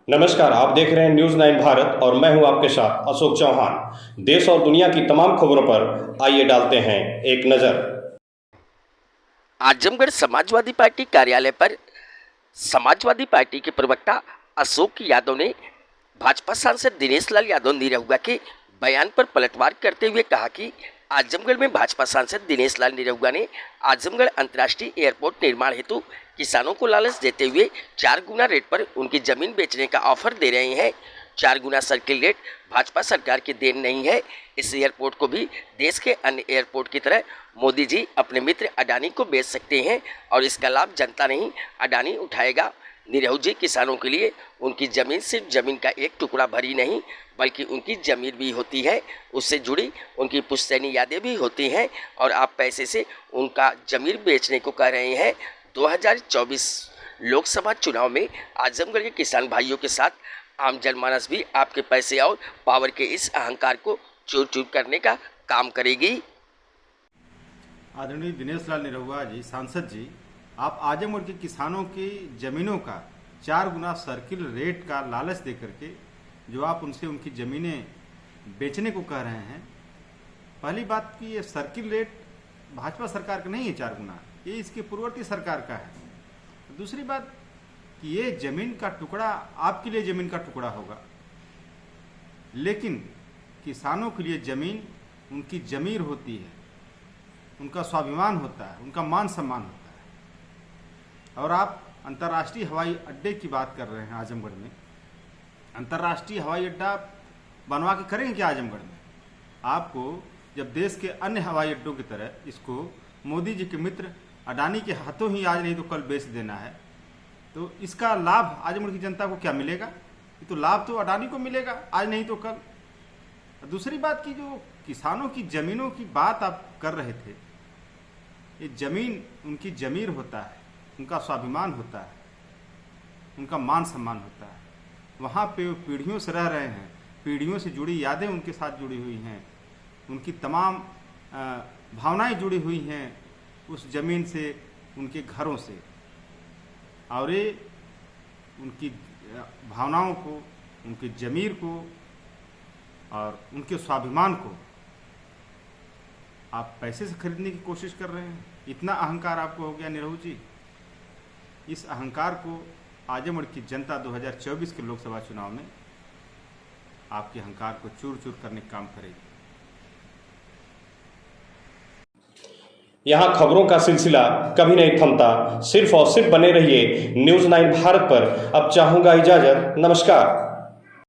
नमस्कार, आप देख रहे हैं न्यूज़ 9 भारत और मैं हूं आपके साथ अशोक चौहान। देश और दुनिया की तमाम खबरों पर आइए डालते हैं एक नज़र। आजमगढ़ समाजवादी पार्टी कार्यालय पर समाजवादी पार्टी के प्रवक्ता अशोक यादव ने भाजपा सांसद दिनेश लाल यादव निरहुआ के बयान पर पलटवार करते हुए कहा कि आजमगढ़ में भाजपा सांसद दिनेश लाल निरहुआ ने आजमगढ़ अंतर्राष्ट्रीय एयरपोर्ट निर्माण हेतु किसानों को लालच देते हुए 4 गुना रेट पर उनकी जमीन बेचने का ऑफर दे रहे हैं। 4 गुना सर्किल रेट भाजपा सरकार की देन नहीं है। इस एयरपोर्ट को भी देश के अन्य एयरपोर्ट की तरह मोदी जी अपने मित्र अडानी को बेच सकते हैं और इसका लाभ जनता नहीं अडानी उठाएगा। निरहु जी किसानों के लिए उनकी ज़मीन सिर्फ ज़मीन का एक टुकड़ा भरी नहीं बल्कि उनकी ज़मीन भी होती है, उससे जुड़ी उनकी पुश्तैनी यादें भी होती हैं और आप पैसे से उनका ज़मीन बेचने को कह रहे हैं। 2024 लोकसभा चुनाव में आजमगढ़ के किसान भाइयों के साथ आम जनमानस भी आपके पैसे और पावर के इस अहंकार को चूर चूर करने का काम करेगी। आदरणीय दिनेश लाल निरहुआ जी, सांसद जी, आप आजमगढ़ के किसानों की ज़मीनों का 4 गुना सर्किल रेट का लालच दे करके जो आप उनसे उनकी ज़मीनें बेचने को कह रहे हैं। पहली बात कि ये सर्किल रेट भाजपा सरकार का नहीं है 4 गुना, ये इसकी पूर्ववर्ती सरकार का है। दूसरी बात कि ये ज़मीन का टुकड़ा आपके लिए ज़मीन का टुकड़ा होगा, लेकिन किसानों के लिए ज़मीन उनकी ज़मीर होती है, उनका स्वाभिमान होता है, उनका मान सम्मान होता है। और आप अंतर्राष्ट्रीय हवाई अड्डे की बात कर रहे हैं आजमगढ़ में। अंतर्राष्ट्रीय हवाई अड्डा बनवा के करेंगे क्या आजमगढ़ में? आपको जब देश के अन्य हवाई अड्डों की तरह इसको मोदी जी के मित्र अडानी के हाथों ही आज नहीं तो कल बेच देना है, तो इसका लाभ आजमगढ़ की जनता को क्या मिलेगा? ये तो लाभ तो अडानी को मिलेगा, आज नहीं तो कल। दूसरी बात की जो किसानों की ज़मीनों की बात आप कर रहे थे, ये ज़मीन उनकी ज़मीर होता है, उनका स्वाभिमान होता है, उनका मान सम्मान होता है। वहाँ पे वो पीढ़ियों से रह रहे हैं, पीढ़ियों से जुड़ी यादें उनके साथ जुड़ी हुई हैं, उनकी तमाम भावनाएं जुड़ी हुई हैं उस ज़मीन से, उनके घरों से। और ये उनकी भावनाओं को, उनकी ज़मीर को और उनके स्वाभिमान को आप पैसे से खरीदने की कोशिश कर रहे हैं। इतना अहंकार आपको हो गया निरहु जी। इस अहंकार को आजमगढ़ की जनता 2024 के लोकसभा चुनाव में आपके अहंकार को चूर चूर करने का काम करेगी। यहाँ खबरों का सिलसिला कभी नहीं थमता, सिर्फ और सिर्फ बने रहिए न्यूज़ 9 भारत पर। अब चाहूँगा इजाज़त, नमस्कार।